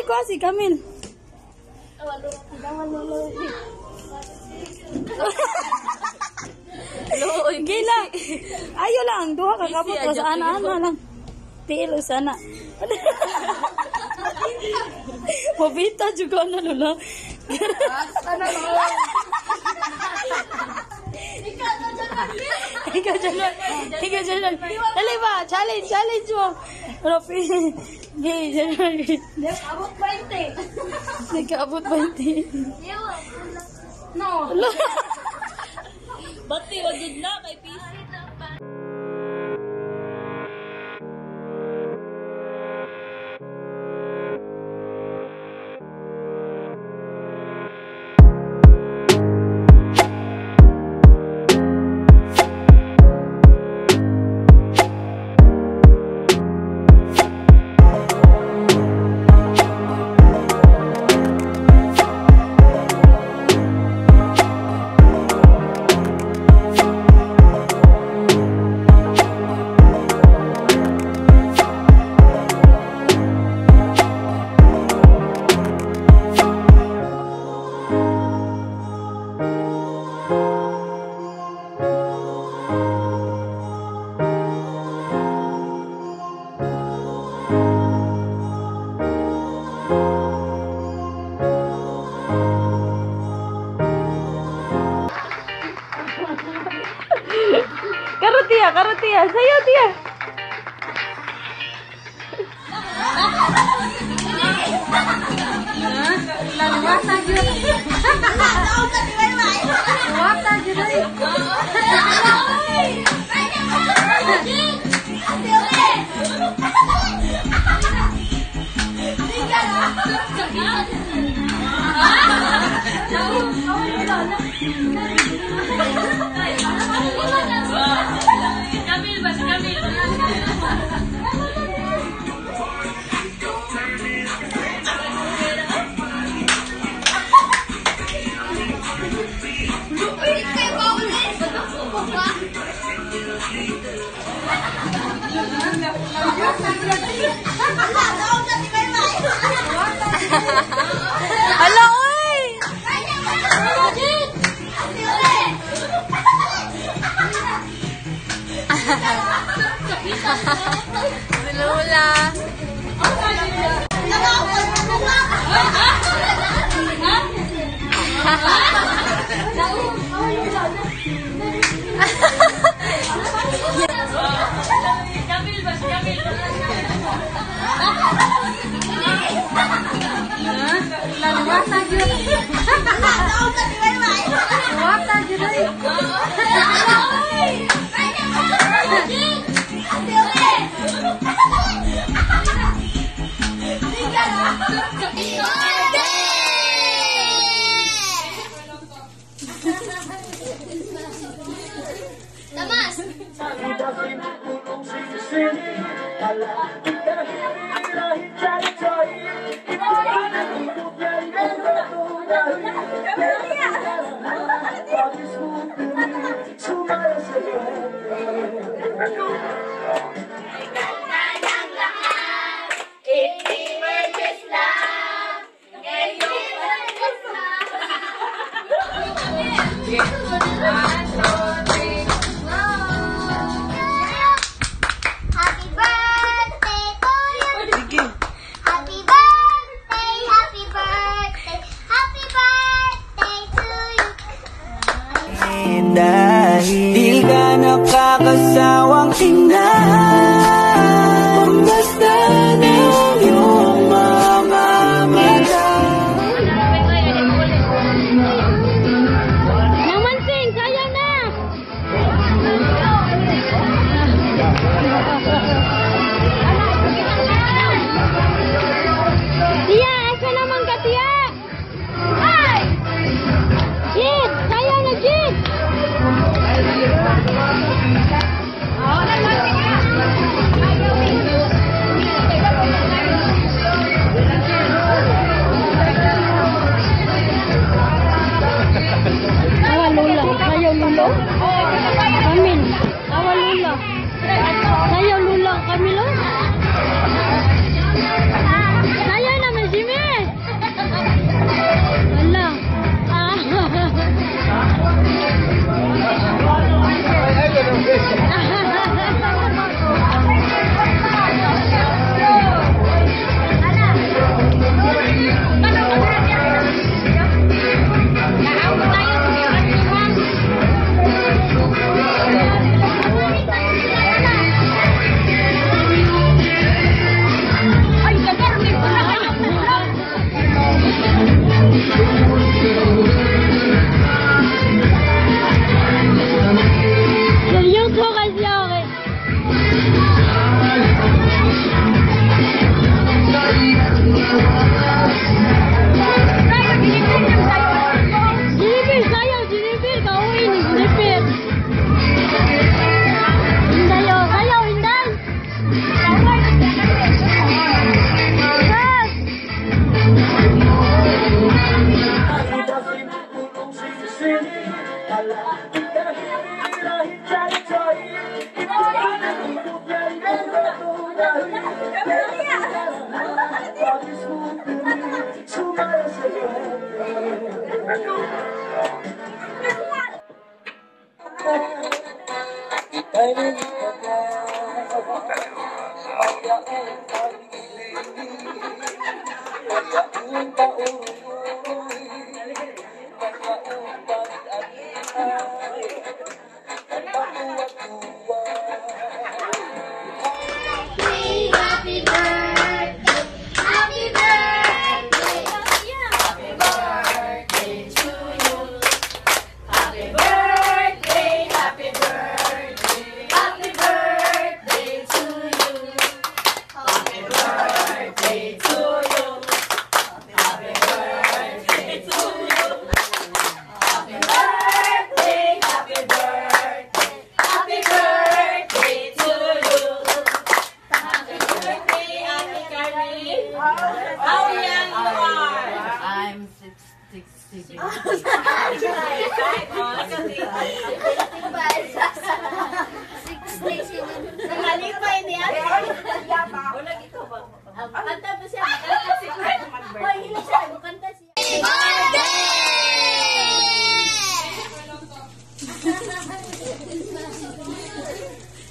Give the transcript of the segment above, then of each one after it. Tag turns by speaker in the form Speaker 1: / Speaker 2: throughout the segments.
Speaker 1: kuha si Camil. Gila. Ayo lang, duha ka kabot o sa ana-ana lang. Tilo sana. Mabita juga na lula. Ikaw dyan. Dali ba? Challenge mo. Rafi.
Speaker 2: Abot 20.
Speaker 1: Nagkaabot 20.
Speaker 2: No.
Speaker 3: Bati, wag yun na, kay PC.
Speaker 1: Karutia, sayo Tia. Hala, oy! Lula.
Speaker 4: Di ka nakakasawang tingnan, basta na iyong mga mata.
Speaker 1: Namansing, sayang na! Tia, asa naman ka, Tia? Ay! Jit! Sayang na, Jit!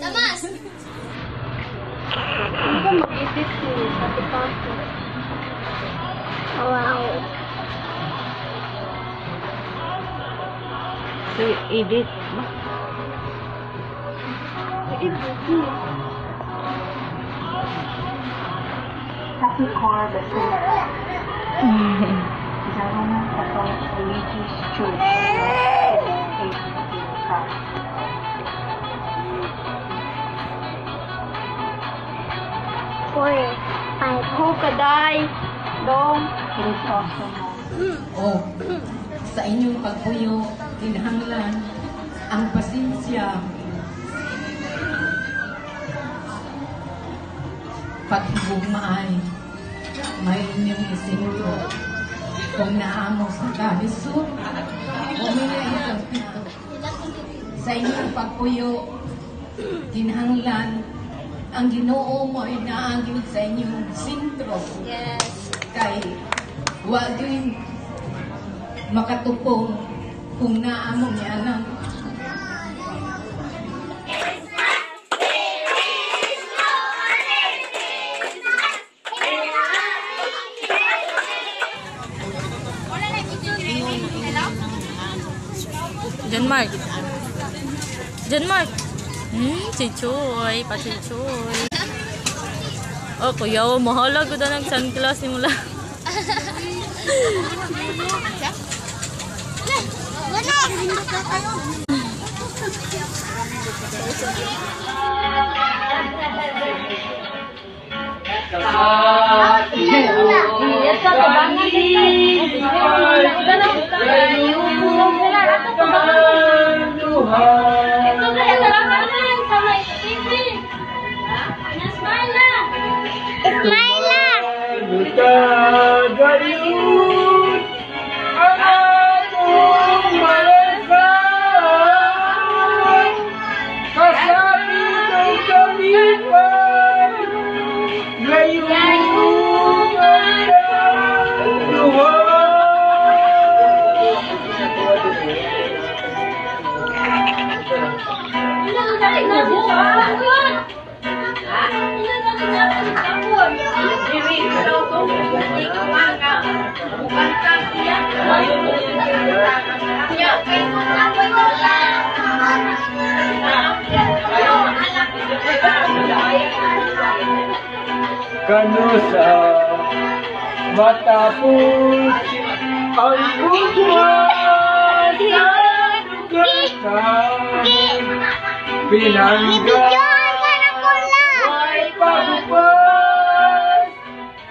Speaker 2: Tamas! Wow.
Speaker 1: So, edit ba?
Speaker 3: Happy core the Government Catholic Religious Church.
Speaker 1: Kaday. Dong.
Speaker 5: O, sa inyong pagpuyo, kinahanglan ang pasensya, paghigugmaay, may inyong isinto, kung naamo sa kalisod, o mga isang pito. Sa inyong pagpuyo, kinahanglan ang Ginoo mo ay naagin sa inyong sintro.
Speaker 2: Yes.
Speaker 5: Kay wag yung makatupong kung naamo niya ng
Speaker 1: Janmark. Janmark. Si Choy. Pa si Choy. Oh, kuya, mahala ko na ng sunglass ni mula.
Speaker 4: Gayud ang atong malasan, kasabi ng kalipan, gayud ang kanusa matapos ang buwan sa pinangga ay pagubas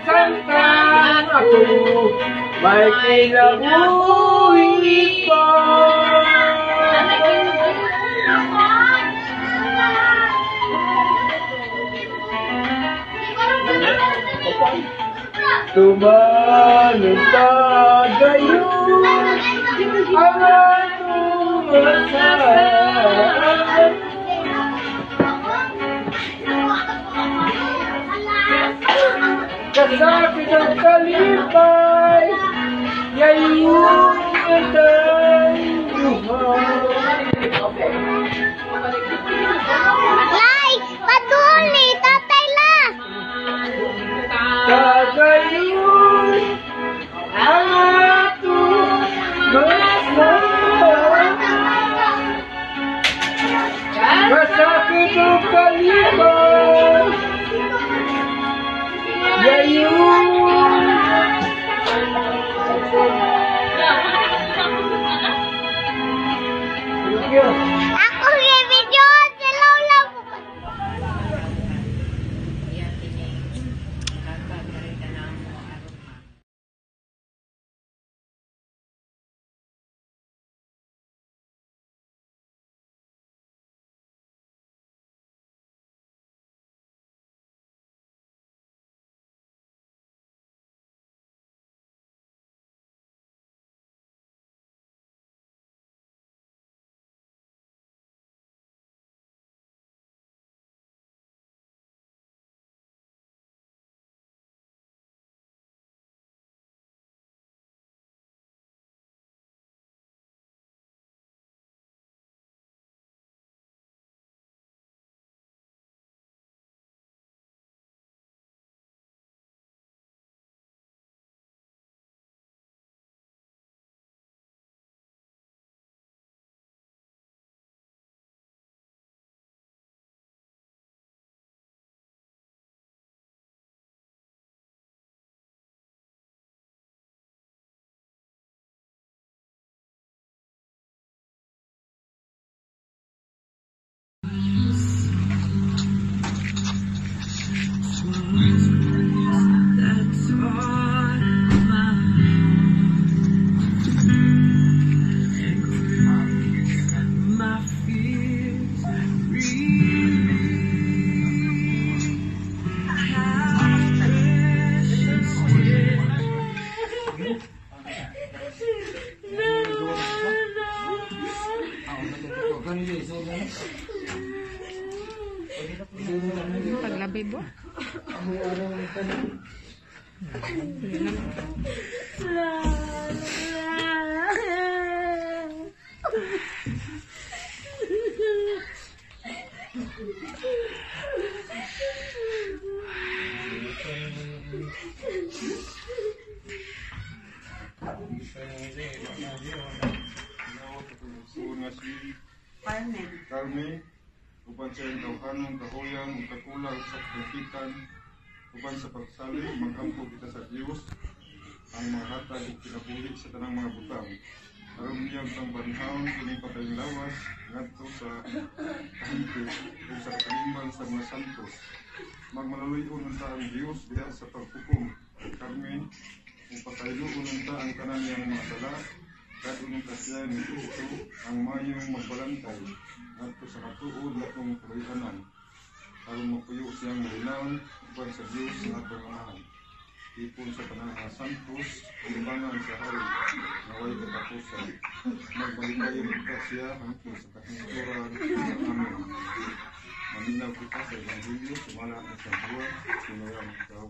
Speaker 4: santang ako may kinabuhi pa. Tumanong tagayon ang atong Kasakit ang kalipay, yayon ang
Speaker 2: Lai, paduli, tatay la.
Speaker 4: kagayon ang atong masama. Kasakit ang kalipay, yayon. Thank you.
Speaker 2: Ako video, silaw lang.
Speaker 5: Paglabi bo.
Speaker 6: Carmen, uban sa iyong kahuyan, ug kakulang sa kakitan, uban sa pagsalig, magampo kita sa Dios, ang mga hatag ug kinabuhi sa tanang mga butang. Aron niyang sang banhaon kining patayong lawas ngadto sa kahigit ug sa kalimban sa mga santos. Magmalaluyon unta ang Dios diha sa paghukom. Carmen, ug patayuon unta ang tanan niyang mga sala. Kadunong kasya ni Kristo ang mayong magbalantay ngadto sa katuod natong kalayhanan aron mapuyo siyang malinawon uban sa Dios nga atong Amahan. Ipon sa tanang mga santos libangan sa hari naway katapusan. Magbalikayon kita siya hangtod sa katungturan. Amen. Maminaw kita sa Ebanghelyo sumala ang santuan sinayang ikaw.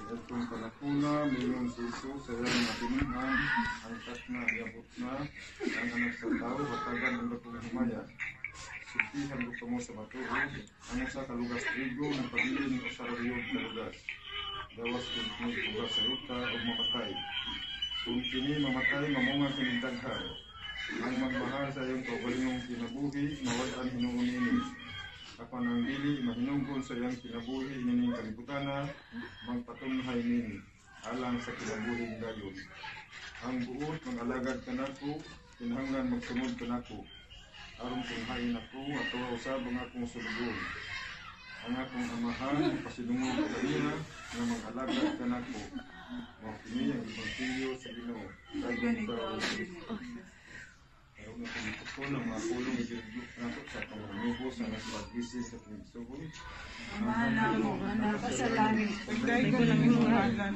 Speaker 6: Itong panakuna, mayroon si Jesus sa iyang matinihan, ang na iabot na, ang anak sa tao, batagan ang dakong humaya. Sultihan ko pa mo sa matuod, ang sa kalugas trigo, ng pagilin o sa rayong kalugas. Dawas kung tugas sa luta o mamatay. Kung kini mamatay, mamunga kinintaghan. Ang magmahal sa iyong kaugalingong kinabuhi, mawalan hinuon ini. Apan ang dili mahinungkon sa iyang kinabuhi nining kalibutana, magpatunhay nini alang sa kinabuhi gayon. Ang buot mag-alagad kanako, kinahanglan magsunod kanako. Aron tunhayin ako at usab ang akong sulugon. Ang akong amahan pasidungog kanina nga mag-alagad kanako. Mao kini ang Ebanghelyo sa Ginoo. Dayon sa Pasko ng mga pulong ibigay nato sa pangungubos sa nasipag-isi sa pagsugon.
Speaker 7: Pagday ko ng imong halan.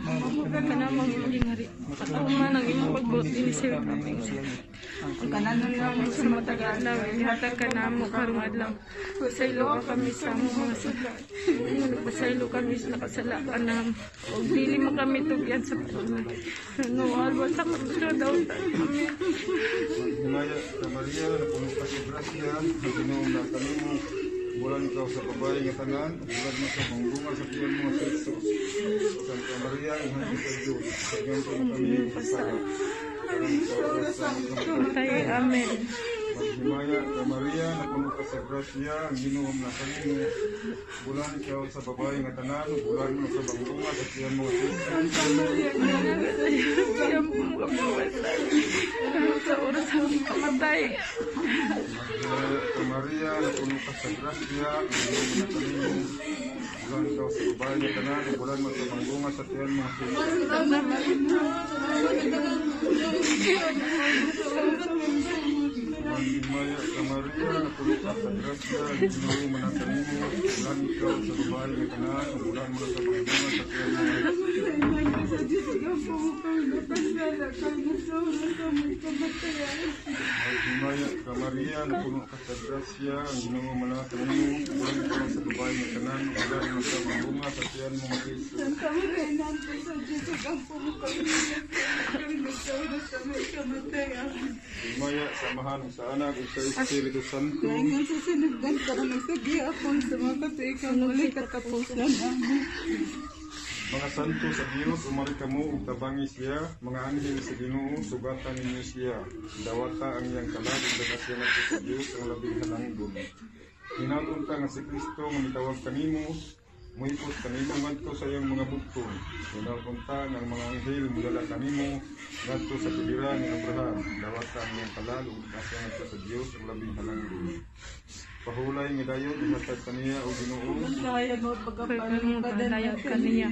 Speaker 7: Kanamang maging hari. Katauman ang imong pagbuti ni Sir. Ang kananan namin sa matagal na ihatag ka namo karong adlaw. Pasaylo ka kami sa among mga sala. Pasaylo kami sa nakasalaan namo. Og dili mo kami tugyan sa pulong. No alwa sa kapsyo daw. Amen.
Speaker 6: Himaya sa Maria, na puno ka sa grasya, na ginoong na kanimo, bulan ikaw sa babae nga tanan, bulan mo sa mangbunga sa tiyan mo sa Jesus. Santa Maria, ihan sa Diyos, sa ganito mo kami pasal.
Speaker 7: Tayo, amen.
Speaker 6: Maghimaya sa Maria, na puno ka sa grasya, ang ginoong na kanimo, bulan ikaw sa babae nga tanan, bulan mo sa mangbunga sa tiyan mo sa Jesus.
Speaker 7: Santa Maria, siya po mga pawasal. Sa oras ang kamatay.
Speaker 6: Sa Maria, na puno ka sa grasya, ang ginoong na kanimo, bulan ikaw sa babae nga tanan, bulan mo sa mangbunga sa tiyan mo sa Jesus. Maghimaya sa Maria, na puno ka sa grasya, ang ginoong na kanimo, bulan ikaw sa babae nga tanan, bulan mo sa mangbunga sa tiyan mo sa Jesus. Maghimaya ka Maria, na puno ka sa grasya, ang Ginoo manatang mo, bulan ikaw sa babae nga tanan, bulan mo sa mangbunga sa tiyan mo nga Jesus. Maghimaya sa Amahan ug sa Anak ug sa Espiritu Santo. Mga santo sa Dios, umari kamo ug tabangi siya, mga anghel sa Ginoo, sugatan ninyo siya. Dawata ang iyang kalag ug dagasya nato sa Dios ang labing halangdon. Hinagon ka nga si Kristo nga mitawag kanimo, muipot kanimo ngadto sa iyang mga bugtong. Hinagon ka nga ang mga anghel mudala kanimo ngadto sa piliran ni Abraham. Dawata ang iyang kalag ug dagasya nato sa Dios ang labing halangdon. Pahulay nga dayon ihatag kaniya o Ginoo.
Speaker 7: Pagkakayag kaniya.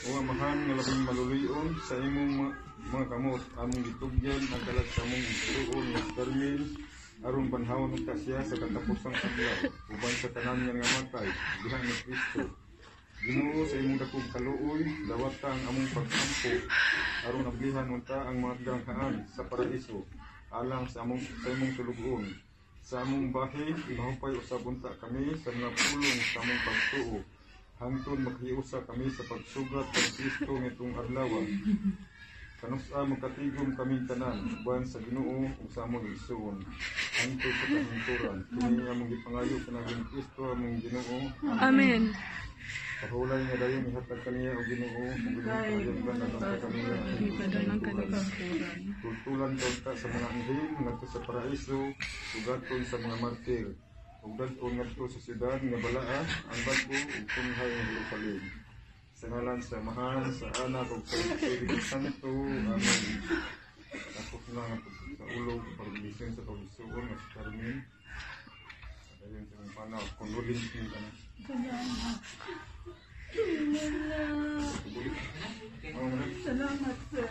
Speaker 6: O amahan nga labing maluluyon sa imong mga kamot, among gitugyan ang kalat sa among isuon nga termin, aron banhawon ug tasya sa katapusang adlaw, uban sa tanan nga matay, diha ni Kristo. Ginoo sa imong dakong kaluoy, dawata ang among pagsampo, aron ablihan unta ang mga ganghaan sa paraiso, alang sa imong sulugon. Sa among bahin, mahupay usab unta kami sa mga pulong sa among pagtuo. Hangtod maghiusa kami sa pagsugat kay Kristo nitong adlaw. Kanusa magkatigom kami tanan, uban sa Ginoo ug sa among igsoon. Hangtod sa kahingturan, kini among gipangayo kanang Kristo among Ginoo.
Speaker 7: Amen.
Speaker 6: Pahulay nga dayon ihatag kaniya o Ginoo, ug ginoo ka kaniya.
Speaker 7: Ipadang kanilang kuran.
Speaker 6: Tultulan ka sa mga anghel ngadto sa paraiso, ugaton sa mga martir. Ug dadton ngadto sa siyudad nga balaa, ang bago ug tunghay nga Jerusalem. Sa ngalan sa Amahan, sa Anak ug sa Espiritu Santo. Amen. Ako na nga sa ulo pagbisin sa pagsuon sa Carmen. Ayun sa mga panaw, condolence ni ka na.
Speaker 7: Salamat, sir.